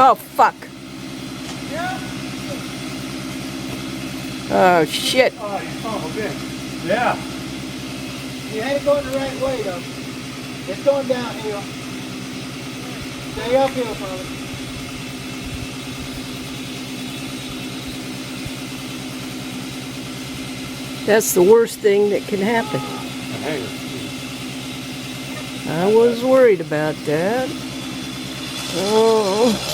Oh, fuck. Yeah. Oh, shit. Oh, you son of a bitch. Yeah. You ain't going the right way, though. It's going downhill. Stay uphill, brother. That's the worst thing that can happen. I was worried about that. Oh.